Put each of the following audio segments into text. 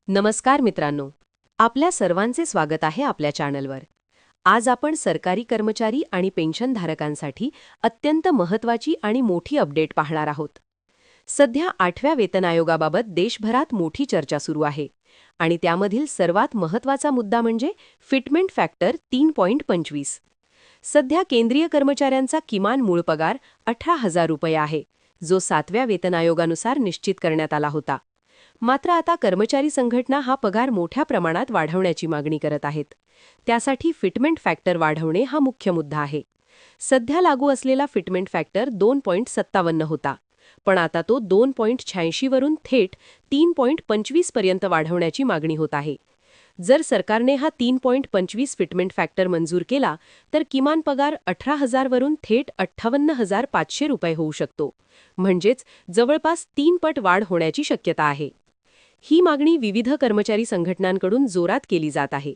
नमस्कार मित्रांनो, आपल्या सर्वांचे स्वागत आहे आपल्या चॅनलवर. आज आपण सरकारी कर्मचारी आणि पेन्शनधारकांसाठी अत्यंत महत्त्वाची आणि मोठी अपडेट पाहणार आहोत. सध्या 8व्या वेतन आयोगाबाबत देशभरात मोठी चर्चा सुरू आहे आणि त्यामधील सर्वात महत्त्वाचा मुद्दा म्हणजे फिटमेंट फॅक्टर 3.25. सध्या केंद्रीय कर्मचाऱ्यांचा किमान मूळ पगार 18,000 रुपये आहे, जो 7व्या वेतन आयोगानुसार निश्चित करण्यात आला होता. मात्र आता कर्मचारी संघटना हा पगार मोठ्या प्रमाणात वाढवण्याची मागणी करत आहेत. त्यासाठी फिटमेंट फॅक्टर वाढवणे हा मुख्य मुद्दा आहे. सध्या लागू असलेला फिटमेंट फॅक्टर 2.57 होता, पण आता तो 2.86 वरून थेट 3.25 पर्यंत वाढवण्याची मागणी होत आहे. जर सरकारने हा 3.25 फिटमेंट फॅक्टर मंजूर केला तर किमान पगार 18,000 वरून थेट 58,500 रुपये होऊ शकतो. म्हणजेच जवळपास 3 पट वाढ होण्याची शक्यता आहे. ही मागणी विविध कर्मचारी संघटनांकडून जोरात केली जात आहे.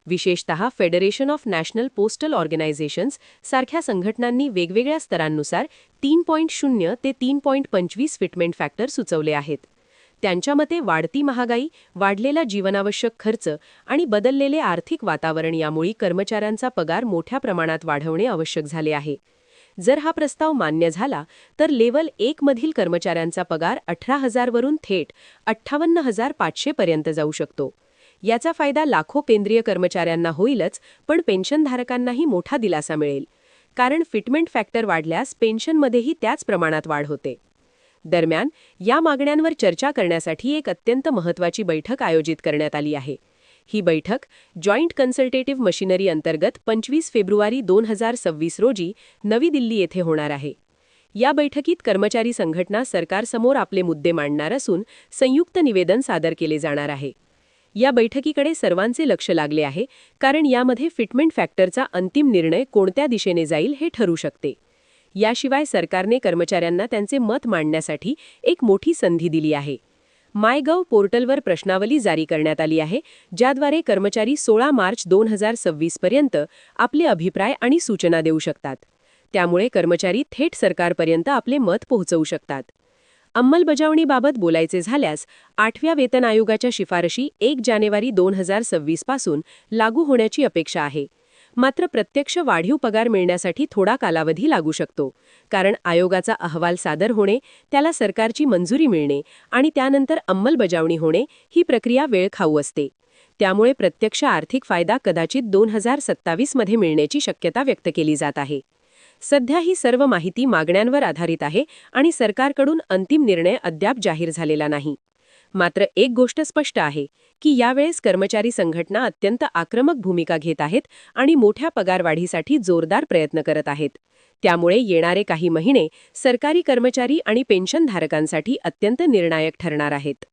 विशेषतः federation of national postal organisations सारख्या संघटनांनी वेगवेगळ्या स्तरांनुसार 3.0 ते 3.25 फिटमेंट फॅक्टर सुचवले आहेत. त्यांच्या मते वाढती महागाई, वाढलेला जीवनावश्यक खर्च आणि बदललेले आर्थिक वातावरण यामुळे कर्मचाऱ्यांचा पगार मोठ्या प्रमाणात वाढवणे आवश्यक झाले आहे. जर हा प्रस्ताव मान्य झाला तर लेव्हल 1 मधील कर्मचाऱ्यांचा पगार 18,000 वरून थेट 58,500 पर्यंत जाऊ शकतो. याचा फायदा लाखो केंद्रीय कर्मचाऱ्यांना होईलच, पण पेन्शनधारकांनाही मोठा दिलासा मिळेल. कारण फिटमेंट फॅक्टर वाढल्यास पेन्शनमध्येही त्याच प्रमाणात वाढ होते. दरम्यान, या मागण्यांवर चर्चा करण्यासाठी एक अत्यंत महत्त्वाची बैठक आयोजित करण्यात आली आहे. ही बैठक जॉईंट कन्सल्टेटिव्ह मशिनरी अंतर्गत 25 फेब्रुवारी 2026 रोजी नवी दिल्ली येथे होणार आहे. या बैठकीत कर्मचारी संघटना सरकारसमोर आपले मुद्दे मांडणार असून संयुक्त निवेदन सादर केले जाणार आहे. या बैठकीकडे सर्वांचे लक्ष लागले आहे, कारण यामध्ये फिटमेंट फॅक्टरचा अंतिम निर्णय कोणत्या दिशेने जाईल हे ठरू शकते. याशिवाय सरकारने कर्मचाऱ्यांना त्यांचे मत मांडण्यासाठी एक मोठी संधी दिली आहे. मायगव्ह पोर्टलवर प्रश्नावली जारी करण्यात आली आहे, ज्याद्वारे कर्मचारी 16 मार्च 2026 पर्यंत आपले अभिप्राय आणि सूचना देऊ शकतात. त्यामुळे कर्मचारी थेट सरकारपर्यंत आपले मत पोहोचवू शकतात. अंमलबजावणीबाबत बोलायचे झाल्यास 8व्या वेतन आयोगाच्या शिफारशी 1 जानेवारी 2026 पासून लागू होण्याची अपेक्षा आहे. मात्र प्रत्यक्ष वाढीव पगार मिळण्यासाठी थोडा कालावधी लागू शकतो, कारण आयोगाचा अहवाल सादर होणे, त्याला सरकारची मंजुरी मिळणे आणि त्यानंतर अंमलबजावणी होणे ही प्रक्रिया वेळखाऊ असते. त्यामुळे प्रत्यक्ष आर्थिक फायदा कदाचित 2027 मध्ये मिळण्याची शक्यता व्यक्त केली जात आहे. सध्या ही सर्व माहिती मागण्यांवर आधारित आहे आणि सरकारकडून अंतिम निर्णय अद्याप जाहीर झालेला नाही. मात्र एक गोष्ट स्पष्ट आहे की यावेळेस कर्मचारी संघटना अत्यंत आक्रमक भूमिका घेत आहेत आणि मोठ्या पगारवाढीसाठी जोरदार प्रयत्न करत आहेत. त्यामुळे येणारे काही महिने सरकारी कर्मचारी आणि पेन्शनधारकांसाठी अत्यंत निर्णायक ठरणार आहेत.